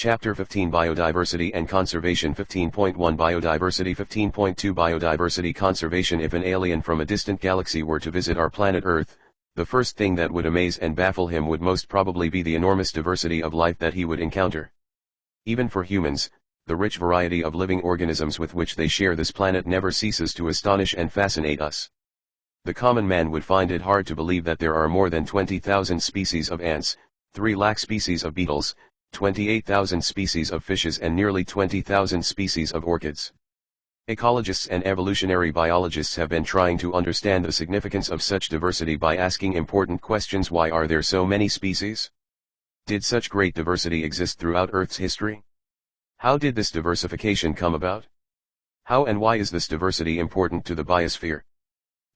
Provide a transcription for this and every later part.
Chapter 15 Biodiversity and Conservation 15.1 Biodiversity 15.2 Biodiversity Conservation. If an alien from a distant galaxy were to visit our planet Earth, the first thing that would amaze and baffle him would most probably be the enormous diversity of life that he would encounter. Even for humans, the rich variety of living organisms with which they share this planet never ceases to astonish and fascinate us. The common man would find it hard to believe that there are more than 20,000 species of ants, 3 lakh species of beetles, 28,000 species of fishes and nearly 20,000 species of orchids. Ecologists and evolutionary biologists have been trying to understand the significance of such diversity by asking important questions. Why are there so many species? Did such great diversity exist throughout Earth's history? How did this diversification come about? How and why is this diversity important to the biosphere?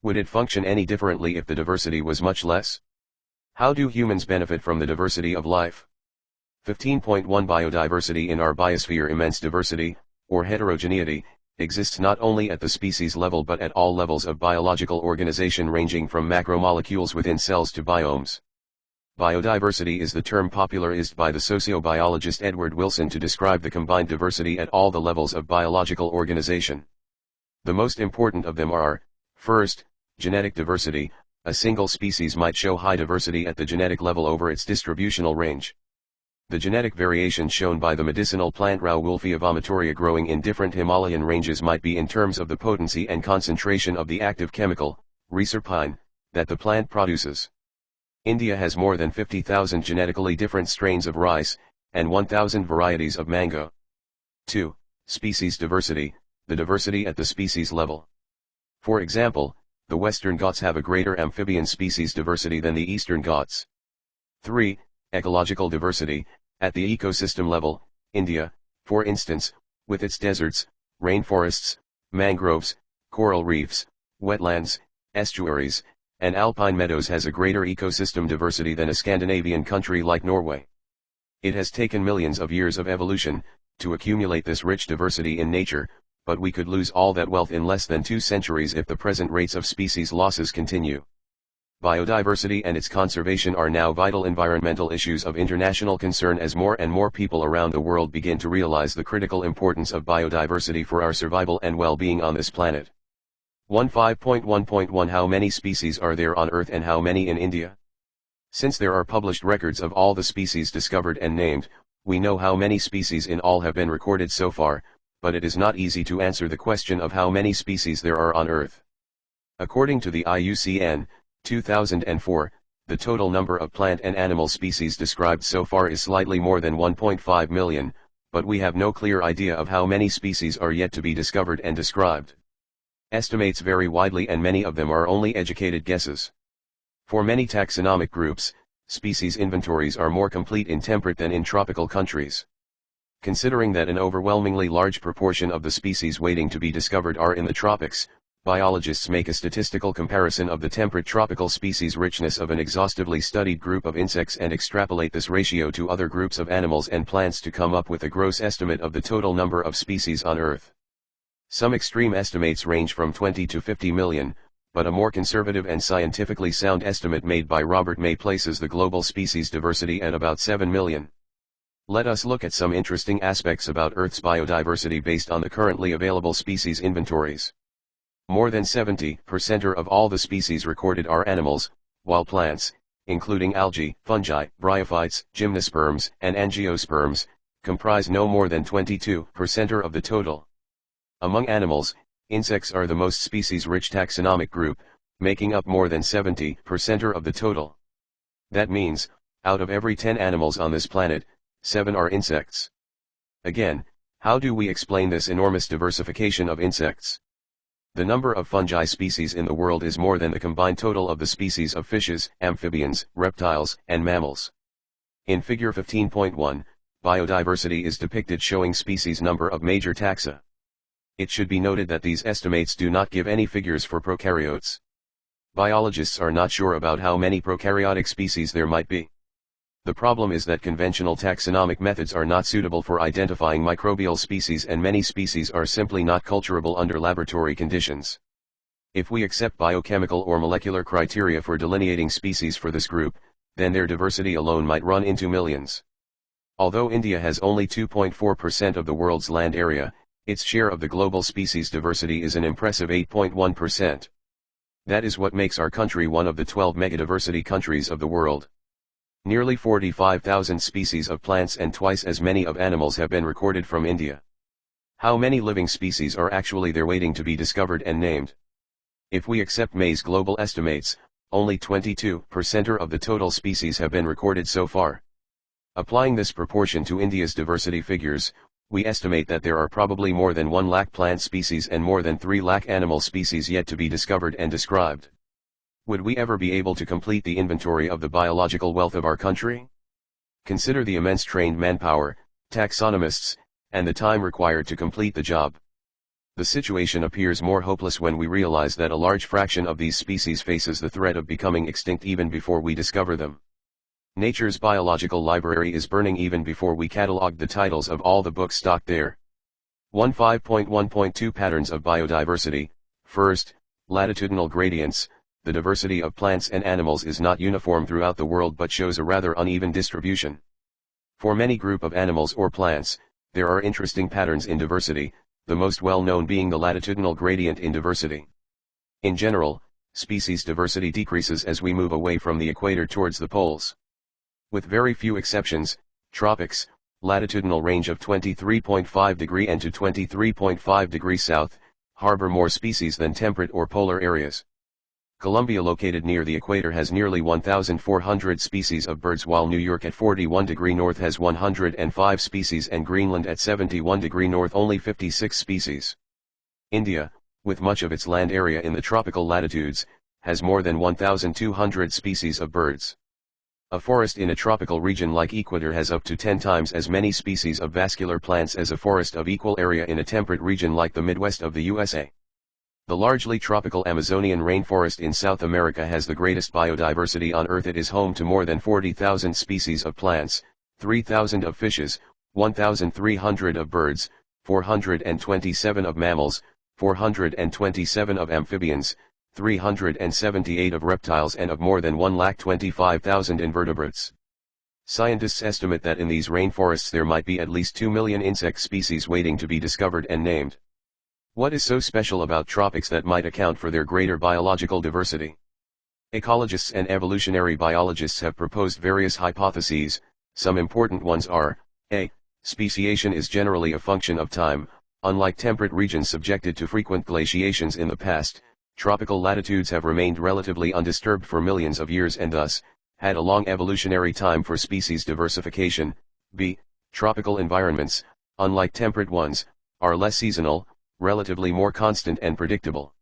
Would it function any differently if the diversity was much less? How do humans benefit from the diversity of life? 15.1 Biodiversity. In our biosphere, immense diversity, or heterogeneity, exists not only at the species level but at all levels of biological organization, ranging from macromolecules within cells to biomes. Biodiversity is the term popularized by the sociobiologist Edward Wilson to describe the combined diversity at all the levels of biological organization. The most important of them are, first, genetic diversity. A single species might show high diversity at the genetic level over its distributional range. The genetic variation shown by the medicinal plant Rauwolfia vomitoria growing in different Himalayan ranges might be in terms of the potency and concentration of the active chemical, reserpine, that the plant produces. India has more than 50,000 genetically different strains of rice, and 1,000 varieties of mango. 2. Species diversity, the diversity at the species level. For example, the Western Ghats have a greater amphibian species diversity than the Eastern Ghats. 3. Ecological diversity, at the ecosystem level. India, for instance, with its deserts, rainforests, mangroves, coral reefs, wetlands, estuaries, and alpine meadows, has a greater ecosystem diversity than a Scandinavian country like Norway. It has taken millions of years of evolution to accumulate this rich diversity in nature, but we could lose all that wealth in less than 2 centuries if the present rates of species losses continue. Biodiversity and its conservation are now vital environmental issues of international concern as more and more people around the world begin to realize the critical importance of biodiversity for our survival and well-being on this planet. 15.1.1 How many species are there on Earth and how many in India? Since there are published records of all the species discovered and named, we know how many species in all have been recorded so far, but it is not easy to answer the question of how many species there are on Earth. According to the IUCN, 2004, the total number of plant and animal species described so far is slightly more than 1.5 million, but we have no clear idea of how many species are yet to be discovered and described. Estimates vary widely and many of them are only educated guesses. For many taxonomic groups, species inventories are more complete in temperate than in tropical countries. Considering that an overwhelmingly large proportion of the species waiting to be discovered are in the tropics, biologists make a statistical comparison of the temperate tropical species richness of an exhaustively studied group of insects and extrapolate this ratio to other groups of animals and plants to come up with a gross estimate of the total number of species on Earth. Some extreme estimates range from 20 to 50 million, but a more conservative and scientifically sound estimate made by Robert May places the global species diversity at about 7 million. Let us look at some interesting aspects about Earth's biodiversity based on the currently available species inventories. More than 70% of all the species recorded are animals, while plants, including algae, fungi, bryophytes, gymnosperms, and angiosperms, comprise no more than 22% of the total. Among animals, insects are the most species-rich taxonomic group, making up more than 70% of the total. That means, out of every 10 animals on this planet, 7 are insects. Again, how do we explain this enormous diversification of insects? The number of fungi species in the world is more than the combined total of the species of fishes, amphibians, reptiles, and mammals. In Figure 15.1, biodiversity is depicted showing species number of major taxa. It should be noted that these estimates do not give any figures for prokaryotes. Biologists are not sure about how many prokaryotic species there might be. The problem is that conventional taxonomic methods are not suitable for identifying microbial species and many species are simply not culturable under laboratory conditions. If we accept biochemical or molecular criteria for delineating species for this group, then their diversity alone might run into millions. Although India has only 2.4% of the world's land area, its share of the global species diversity is an impressive 8.1%. That is what makes our country one of the 12 megadiversity countries of the world. Nearly 45,000 species of plants and twice as many of animals have been recorded from India. How many living species are actually there waiting to be discovered and named? If we accept May's global estimates, only 22% of the total species have been recorded so far. Applying this proportion to India's diversity figures, we estimate that there are probably more than 1 lakh plant species and more than 3 lakh animal species yet to be discovered and described. Would we ever be able to complete the inventory of the biological wealth of our country? Consider the immense trained manpower, taxonomists, and the time required to complete the job. The situation appears more hopeless when we realize that a large fraction of these species faces the threat of becoming extinct even before we discover them. Nature's biological library is burning even before we catalog the titles of all the books stocked there. 15.1.2 Patterns of Biodiversity. First, latitudinal gradients. The diversity of plants and animals is not uniform throughout the world but shows a rather uneven distribution. For many group of animals or plants, there are interesting patterns in diversity, the most well-known being the latitudinal gradient in diversity. In general, species diversity decreases as we move away from the equator towards the poles. With very few exceptions, tropics, latitudinal range of 23.5 degree N to 23.5 degrees south, harbor more species than temperate or polar areas. Colombia, located near the equator, has nearly 1,400 species of birds, while New York at 41 degree north has 105 species and Greenland at 71 degree north only 56 species. India, with much of its land area in the tropical latitudes, has more than 1,200 species of birds. A forest in a tropical region like Ecuador has up to 10 times as many species of vascular plants as a forest of equal area in a temperate region like the Midwest of the USA. The largely tropical Amazonian rainforest in South America has the greatest biodiversity on Earth. It is home to more than 40,000 species of plants, 3,000 of fishes, 1,300 of birds, 427 of mammals, 427 of amphibians, 378 of reptiles, and of more than 1,25,000 invertebrates. Scientists estimate that in these rainforests there might be at least 2 million insect species waiting to be discovered and named. What is so special about tropics that might account for their greater biological diversity? Ecologists and evolutionary biologists have proposed various hypotheses. Some important ones are: A. Speciation is generally a function of time. Unlike temperate regions subjected to frequent glaciations in the past, tropical latitudes have remained relatively undisturbed for millions of years and thus had a long evolutionary time for species diversification. B. Tropical environments, unlike temperate ones, are less seasonal, relatively more constant and predictable.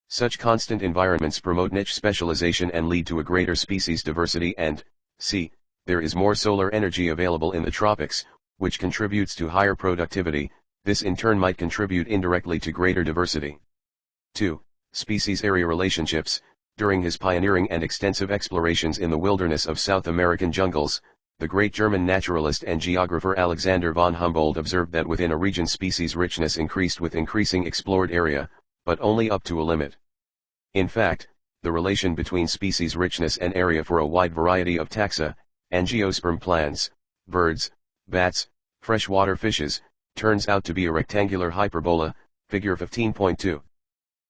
Such constant environments promote niche specialization and lead to a greater species diversity. And C. There is more solar energy available in the tropics, which contributes to higher productivity. This in turn might contribute indirectly to greater diversity. 2. Species area relationships. During his pioneering and extensive explorations in the wilderness of South American jungles, the great German naturalist and geographer Alexander von Humboldt observed that within a region species richness increased with increasing explored area, but only up to a limit. In fact, the relation between species richness and area for a wide variety of taxa, angiosperm plants, birds, bats, freshwater fishes, turns out to be a rectangular hyperbola, figure 15.2.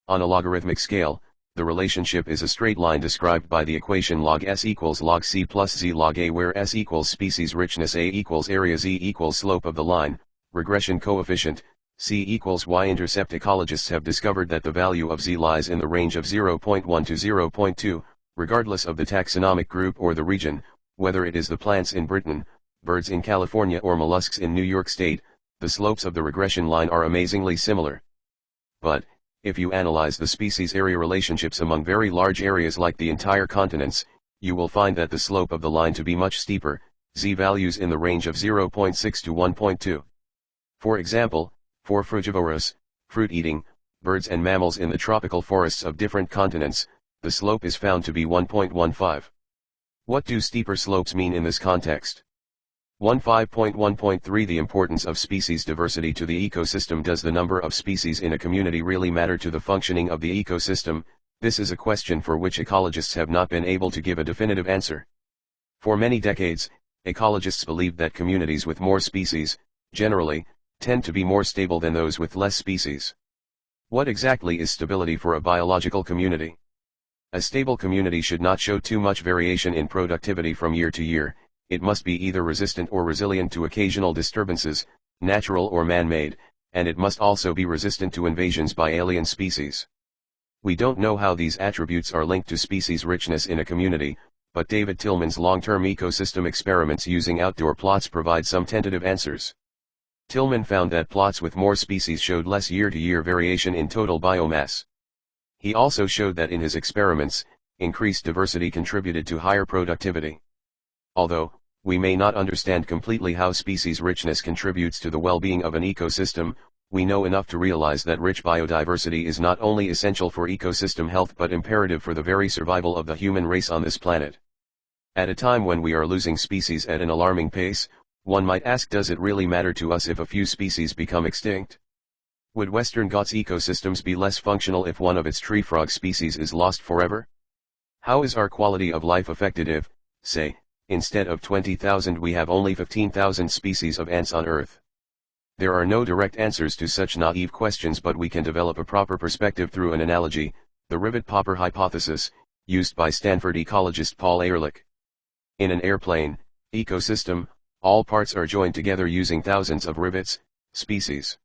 On a logarithmic scale, the relationship is a straight line described by the equation log s equals log c plus z log a, where s equals species richness, a equals area, z equals slope of the line, regression coefficient, c equals y-intercept. Ecologists have discovered that the value of z lies in the range of 0.1 to 0.2, regardless of the taxonomic group or the region, whether it is the plants in Britain, birds in California or mollusks in New York State. The slopes of the regression line are amazingly similar. But, if you analyze the species area relationships among very large areas like the entire continents, you will find that the slope of the line to be much steeper, z values in the range of 0.6 to 1.2. For example, for frugivorous, fruit-eating, birds and mammals in the tropical forests of different continents, the slope is found to be 1.15. What do steeper slopes mean in this context? 15.1.3 The importance of species diversity to the ecosystem. Does the number of species in a community really matter to the functioning of the ecosystem? This is a question for which ecologists have not been able to give a definitive answer. For many decades, Ecologists believe that communities with more species, generally, tend to be more stable than those with less species. What exactly is stability for a biological community? A stable community should not show too much variation in productivity from year to year. It must be either resistant or resilient to occasional disturbances, natural or man-made, and it must also be resistant to invasions by alien species. We don't know how these attributes are linked to species richness in a community, but David Tillman's long-term ecosystem experiments using outdoor plots provide some tentative answers. Tillman found that plots with more species showed less year-to-year variation in total biomass. He also showed that in his experiments, increased diversity contributed to higher productivity. Although, we may not understand completely how species richness contributes to the well-being of an ecosystem, we know enough to realize that rich biodiversity is not only essential for ecosystem health but imperative for the very survival of the human race on this planet. At a time when we are losing species at an alarming pace, one might ask, does it really matter to us if a few species become extinct? Would Western Ghats ecosystems be less functional if one of its tree frog species is lost forever? How is our quality of life affected if, say, instead of 20,000 we have only 15,000 species of ants on Earth? There are no direct answers to such naive questions, but we can develop a proper perspective through an analogy, the Ribbet-Popper hypothesis, used by Stanford ecologist Paul Ehrlich. In an airplane ecosystem, all parts are joined together using thousands of rivets, species.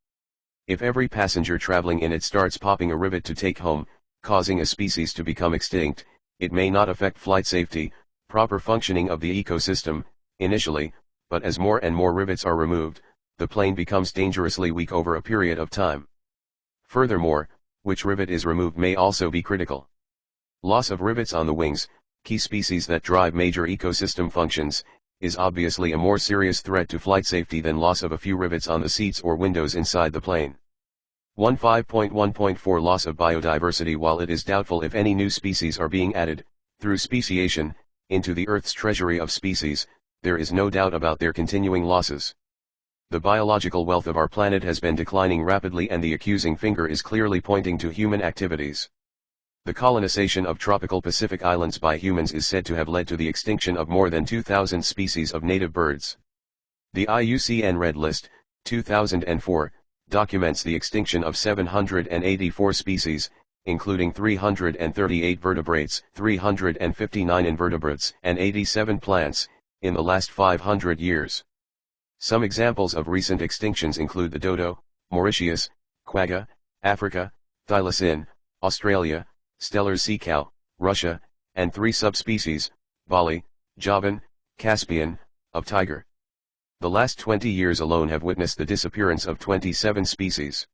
If every passenger traveling in it starts popping a rivet to take home, causing a species to become extinct, it may not affect flight safety, proper functioning of the ecosystem, initially, but as more and more rivets are removed, the plane becomes dangerously weak over a period of time. Furthermore, which rivet is removed may also be critical. Loss of rivets on the wings, key species that drive major ecosystem functions, is obviously a more serious threat to flight safety than loss of a few rivets on the seats or windows inside the plane. 15.1.4 Loss of biodiversity. While it is doubtful if any new species are being added, through speciation, into the Earth's treasury of species, there is no doubt about their continuing losses. The biological wealth of our planet has been declining rapidly, and the accusing finger is clearly pointing to human activities. The colonization of tropical Pacific islands by humans is said to have led to the extinction of more than 2,000 species of native birds. The IUCN Red List, 2004, documents the extinction of 784 species, including 338 vertebrates, 359 invertebrates, and 87 plants, in the last 500 years. Some examples of recent extinctions include the dodo, Mauritius, quagga, Africa, thylacine, Australia, Steller's sea cow, Russia, and 3 subspecies, Bali, Javan, Caspian, of tiger. The last 20 years alone have witnessed the disappearance of 27 species.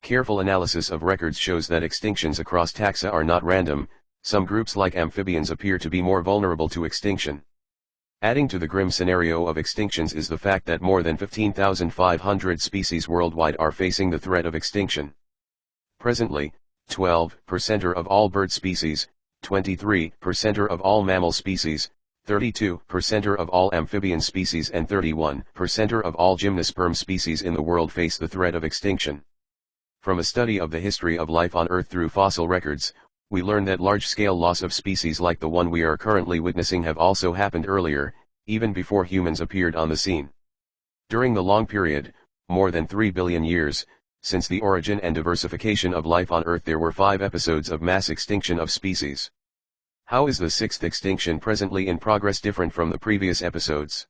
Careful analysis of records shows that extinctions across taxa are not random. Some groups like amphibians appear to be more vulnerable to extinction. Adding to the grim scenario of extinctions is the fact that more than 15,500 species worldwide are facing the threat of extinction. Presently, 12% of all bird species, 23% of all mammal species, 32% of all amphibian species, and 31% of all gymnosperm species in the world face the threat of extinction. From a study of the history of life on Earth through fossil records, we learn that large-scale loss of species like the one we are currently witnessing have also happened earlier, even before humans appeared on the scene. During the long period, more than 3 billion years, since the origin and diversification of life on Earth, there were 5 episodes of mass extinction of species. How is the 6th extinction presently in progress different from the previous episodes?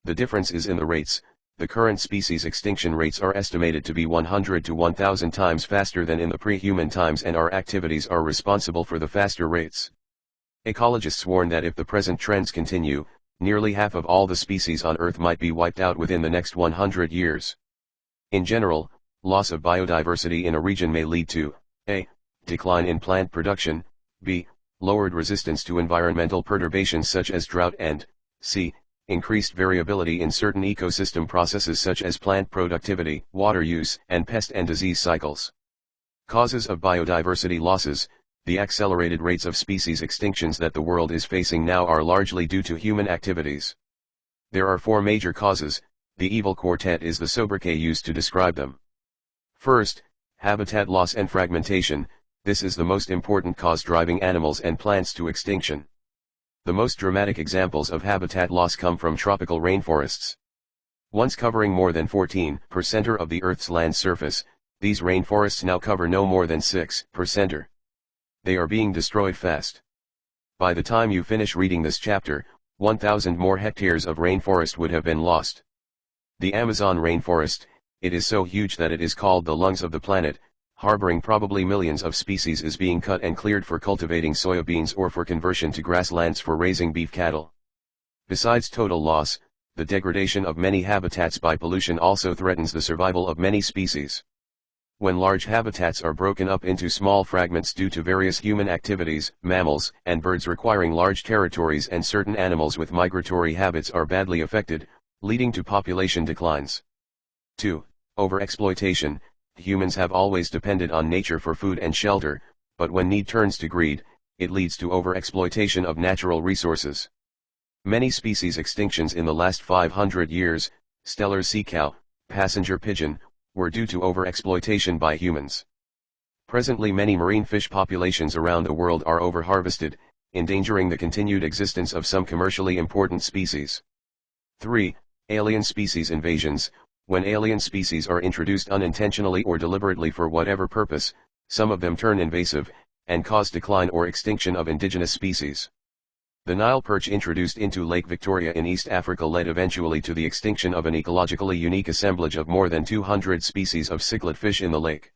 The difference is in the rates. The current species extinction rates are estimated to be 100 to 1,000 times faster than in the pre-human times, and our activities are responsible for the faster rates. Ecologists warn that if the present trends continue, nearly half of all the species on Earth might be wiped out within the next 100 years. In general, loss of biodiversity in a region may lead to a. Decline in plant production, b. Lowered resistance to environmental perturbations such as drought, and c. Increased variability in certain ecosystem processes such as plant productivity, water use, and pest and disease cycles. Causes of biodiversity losses. The accelerated rates of species extinctions that the world is facing now are largely due to human activities. There are 4 major causes. The evil quartet is the sobriquet used to describe them. First, habitat loss and fragmentation. This is the most important cause driving animals and plants to extinction. The most dramatic examples of habitat loss come from tropical rainforests. Once covering more than 14% of the Earth's land surface, these rainforests now cover no more than 6%. They are being destroyed fast. By the time you finish reading this chapter, 1,000 more hectares of rainforest would have been lost. The Amazon rainforest, it is so huge that it is called the lungs of the planet, harboring probably millions of species, is being cut and cleared for cultivating soybeans or for conversion to grasslands for raising beef cattle. Besides total loss, the degradation of many habitats by pollution also threatens the survival of many species. When large habitats are broken up into small fragments due to various human activities, mammals and birds requiring large territories and certain animals with migratory habits are badly affected, leading to population declines. 2. Overexploitation. Humans have always depended on nature for food and shelter, but when need turns to greed, it leads to overexploitation of natural resources. Many species extinctions in the last 500 years, stellar sea cow, passenger pigeon, were due to overexploitation by humans. Presently many marine fish populations around the world are overharvested, endangering the continued existence of some commercially important species. 3. Alien species invasions. When alien species are introduced unintentionally or deliberately for whatever purpose, some of them turn invasive, and cause decline or extinction of indigenous species. The Nile perch introduced into Lake Victoria in East Africa led eventually to the extinction of an ecologically unique assemblage of more than 200 species of cichlid fish in the lake.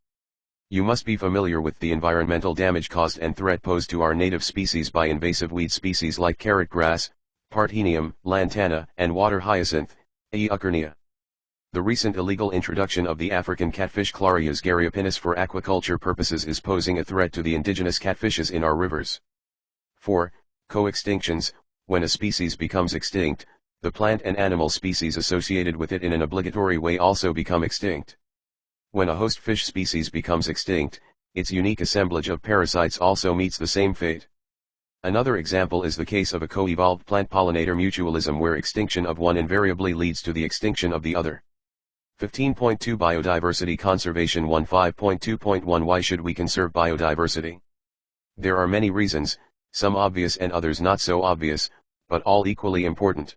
You must be familiar with the environmental damage caused and threat posed to our native species by invasive weed species like carrot grass, Parthenium, lantana, and water hyacinth, Eucarnia. The recent illegal introduction of the African catfish Clarias gariopinis for aquaculture purposes is posing a threat to the indigenous catfishes in our rivers. 4. Co-extinctions. When a species becomes extinct, the plant and animal species associated with it in an obligatory way also become extinct. When a host fish species becomes extinct, its unique assemblage of parasites also meets the same fate. Another example is the case of a co-evolved plant-pollinator mutualism where extinction of one invariably leads to the extinction of the other. 15.2 Biodiversity Conservation 15.2.1 Why should we conserve biodiversity? There are many reasons, some obvious and others not so obvious, but all equally important.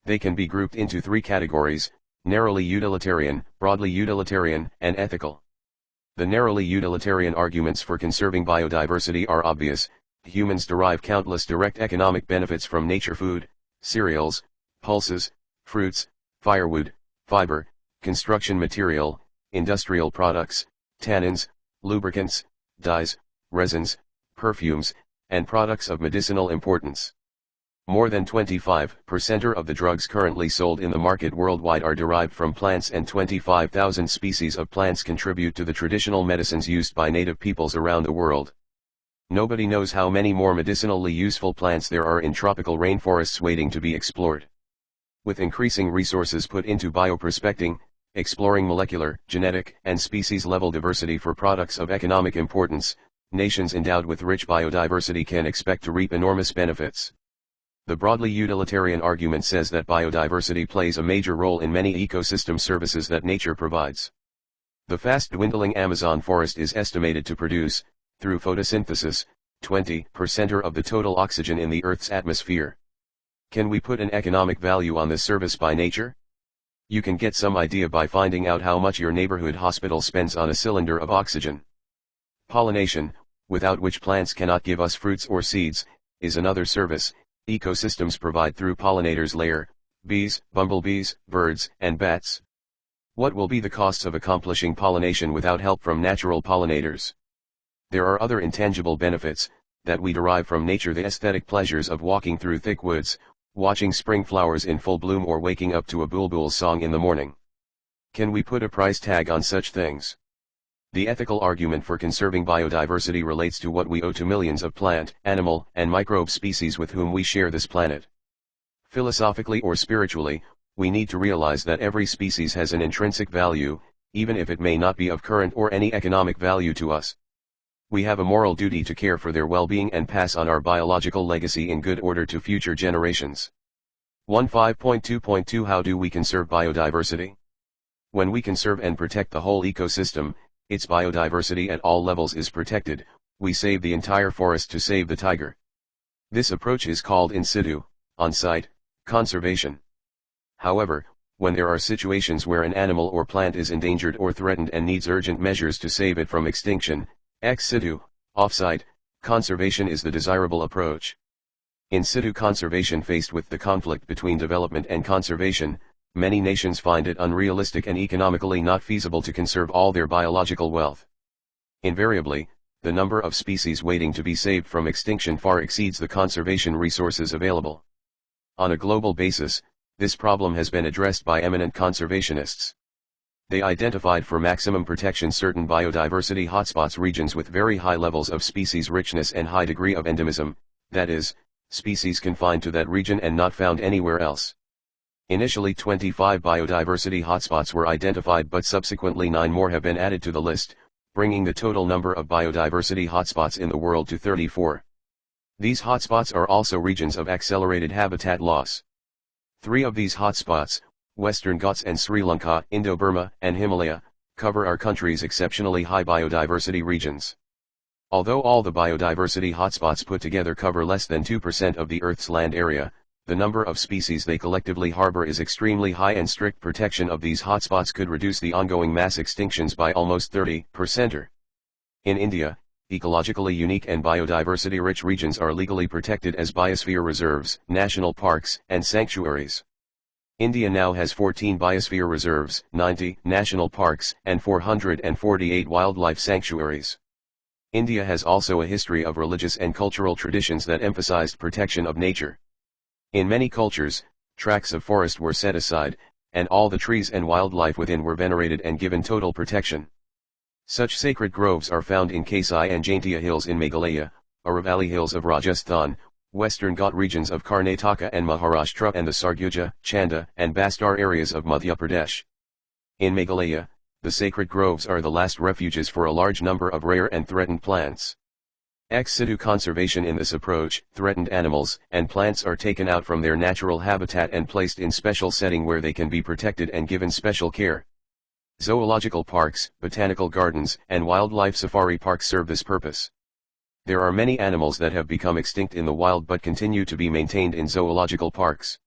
They can be grouped into three categories: narrowly utilitarian, broadly utilitarian, and ethical. The narrowly utilitarian arguments for conserving biodiversity are obvious. Humans derive countless direct economic benefits from nature: food, cereals, pulses, fruits, firewood, fiber, construction material, industrial products, tannins, lubricants, dyes, resins, perfumes, and products of medicinal importance. More than 25% of the drugs currently sold in the market worldwide are derived from plants, and 25,000 species of plants contribute to the traditional medicines used by native peoples around the world. Nobody knows how many more medicinally useful plants there are in tropical rainforests waiting to be explored. With increasing resources put into bioprospecting, exploring molecular, genetic, and species-level diversity for products of economic importance, nations endowed with rich biodiversity can expect to reap enormous benefits. The broadly utilitarian argument says that biodiversity plays a major role in many ecosystem services that nature provides. The fast-dwindling Amazon forest is estimated to produce, through photosynthesis, 20% of the total oxygen in the Earth's atmosphere. Can we put an economic value on this service by nature? You can get some idea by finding out how much your neighborhood hospital spends on a cylinder of oxygen. Pollination, without which plants cannot give us fruits or seeds, is another service ecosystems provide through pollinators layer, bees, bumblebees, birds, and bats. What will be the costs of accomplishing pollination without help from natural pollinators? There are other intangible benefits that we derive from nature: the aesthetic pleasures of walking through thick woods, watching spring flowers in full bloom, or waking up to a bulbul's song in the morning. Can we put a price tag on such things? The ethical argument for conserving biodiversity relates to what we owe to millions of plant, animal, and microbe species with whom we share this planet. Philosophically or spiritually, we need to realize that every species has an intrinsic value, even if it may not be of current or any economic value to us. We have a moral duty to care for their well-being and pass on our biological legacy in good order to future generations. 15.2.2 How do we conserve biodiversity? When we conserve and protect the whole ecosystem, its biodiversity at all levels is protected, we save the entire forest to save the tiger. This approach is called in situ, on-site, conservation. However, when there are situations where an animal or plant is endangered or threatened and needs urgent measures to save it from extinction, ex situ, off-site, conservation is the desirable approach. In situ conservation faced with the conflict between development and conservation, many nations find it unrealistic and economically not feasible to conserve all their biological wealth. Invariably, the number of species waiting to be saved from extinction far exceeds the conservation resources available. On a global basis, this problem has been addressed by eminent conservationists. They identified for maximum protection certain biodiversity hotspots, regions with very high levels of species richness and high degree of endemism, that is, species confined to that region and not found anywhere else. Initially 25 biodiversity hotspots were identified, but subsequently 9 more have been added to the list, bringing the total number of biodiversity hotspots in the world to 34. These hotspots are also regions of accelerated habitat loss. 3 of these hotspots, Western Ghats and Sri Lanka, Indo-Burma, and Himalaya, cover our country's exceptionally high biodiversity regions. Although all the biodiversity hotspots put together cover less than 2% of the Earth's land area, the number of species they collectively harbor is extremely high, and strict protection of these hotspots could reduce the ongoing mass extinctions by almost 30%. In India, ecologically unique and biodiversity-rich regions are legally protected as biosphere reserves, national parks, and sanctuaries. India now has 14 biosphere reserves, 90 national parks, and 448 wildlife sanctuaries. India has also a history of religious and cultural traditions that emphasized protection of nature. In many cultures, tracts of forest were set aside, and all the trees and wildlife within were venerated and given total protection. Such sacred groves are found in XII and Jaintia hills in Meghalaya, Aravalli hills of Rajasthan, Western Ghat regions of Karnataka and Maharashtra, and the Sarguja, Chanda, and Bastar areas of Madhya Pradesh. In Meghalaya, the sacred groves are the last refuges for a large number of rare and threatened plants. Ex situ conservation: in this approach, threatened animals and plants are taken out from their natural habitat and placed in special setting where they can be protected and given special care. Zoological parks, botanical gardens, and wildlife safari parks serve this purpose. There are many animals that have become extinct in the wild but continue to be maintained in zoological parks.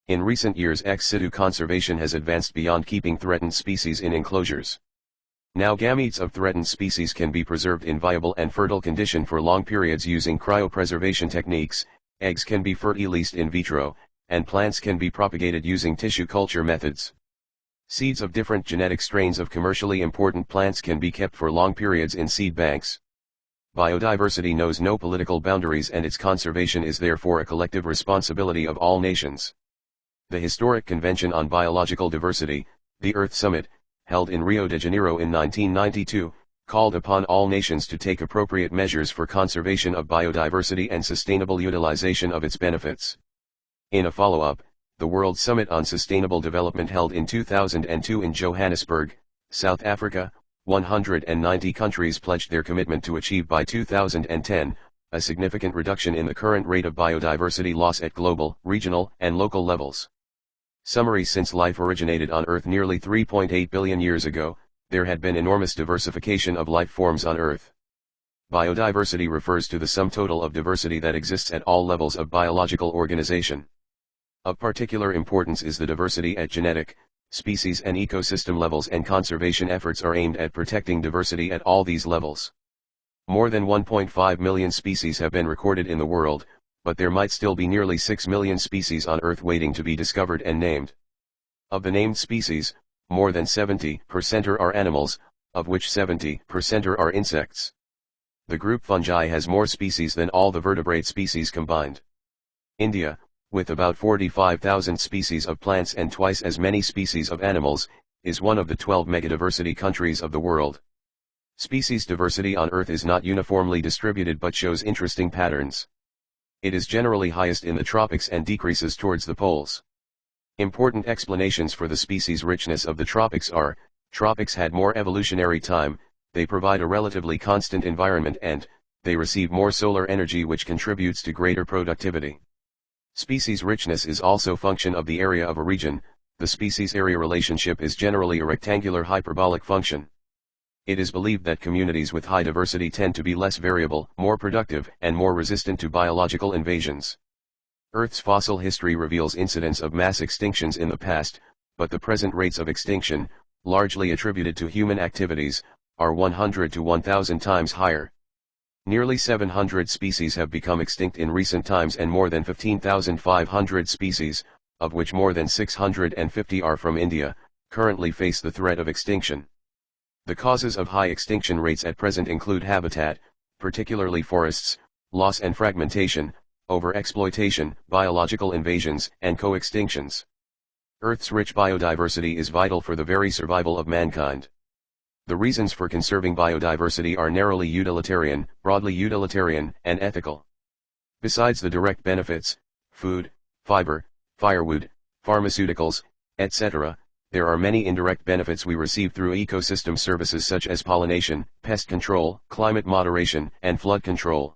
In recent years, ex situ conservation has advanced beyond keeping threatened species in enclosures. Now gametes of threatened species can be preserved in viable and fertile condition for long periods using cryopreservation techniques, eggs can be fertilized in vitro, and plants can be propagated using tissue culture methods. Seeds of different genetic strains of commercially important plants can be kept for long periods in seed banks. Biodiversity knows no political boundaries, and its conservation is therefore a collective responsibility of all nations. The historic Convention on Biological Diversity, the Earth Summit, held in Rio de Janeiro in 1992, called upon all nations to take appropriate measures for conservation of biodiversity and sustainable utilization of its benefits. In a follow-up, the World Summit on Sustainable Development held in 2002 in Johannesburg, South Africa, 190 countries pledged their commitment to achieve by 2010, a significant reduction in the current rate of biodiversity loss at global, regional, and local levels. Summary: since life originated on Earth nearly 3.8 billion years ago, there had been enormous diversification of life forms on Earth. Biodiversity refers to the sum total of diversity that exists at all levels of biological organization. Of particular importance is the diversity at genetic, species and ecosystem levels, and conservation efforts are aimed at protecting diversity at all these levels. More than 1.5 million species have been recorded in the world, but there might still be nearly 6 million species on Earth waiting to be discovered and named. Of the named species, more than 70% are animals, of which 70% are insects. The group fungi has more species than all the vertebrate species combined. India, with about 45,000 species of plants and twice as many species of animals, is one of the 12 megadiversity countries of the world. Species diversity on Earth is not uniformly distributed but shows interesting patterns. It is generally highest in the tropics and decreases towards the poles. Important explanations for the species richness of the tropics are: tropics had more evolutionary time, they provide a relatively constant environment, and they receive more solar energy, which contributes to greater productivity. Species richness is also function of the area of a region. The species area relationship is generally a rectangular hyperbolic function. It is believed that communities with high diversity tend to be less variable, more productive, and more resistant to biological invasions. Earth's fossil history reveals incidents of mass extinctions in the past, but the present rates of extinction, largely attributed to human activities, are 100 to 1,000 times higher. Nearly 700 species have become extinct in recent times, and more than 15,500 species, of which more than 650 are from India, currently face the threat of extinction. The causes of high extinction rates at present include habitat, particularly forests, loss and fragmentation, overexploitation, biological invasions, and co-extinctions. Earth's rich biodiversity is vital for the very survival of mankind. The reasons for conserving biodiversity are narrowly utilitarian, broadly utilitarian, and ethical. Besides the direct benefits, food, fiber, firewood, pharmaceuticals, etc., there are many indirect benefits we receive through ecosystem services such as pollination, pest control, climate moderation, and flood control.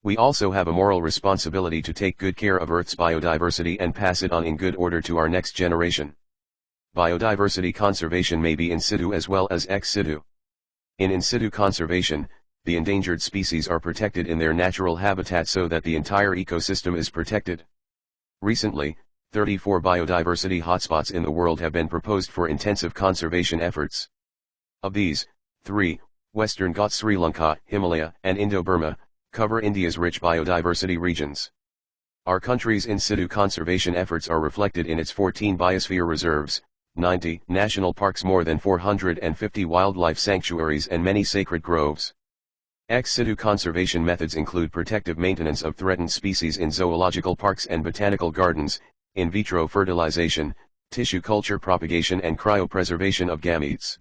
We also have a moral responsibility to take good care of Earth's biodiversity and pass it on in good order to our next generation. Biodiversity conservation may be in situ as well as ex situ. In situ conservation, the endangered species are protected in their natural habitat so that the entire ecosystem is protected. Recently, 34 biodiversity hotspots in the world have been proposed for intensive conservation efforts. Of these, 3, Western Ghats, Sri Lanka, Himalaya, and Indo-Burma, cover India's rich biodiversity regions. Our country's in situ conservation efforts are reflected in its 14 biosphere reserves, 90 national parks, more than 450 wildlife sanctuaries, and many sacred groves. Ex situ conservation methods include protective maintenance of threatened species in zoological parks and botanical gardens, in vitro fertilization, tissue culture propagation, and cryopreservation of gametes.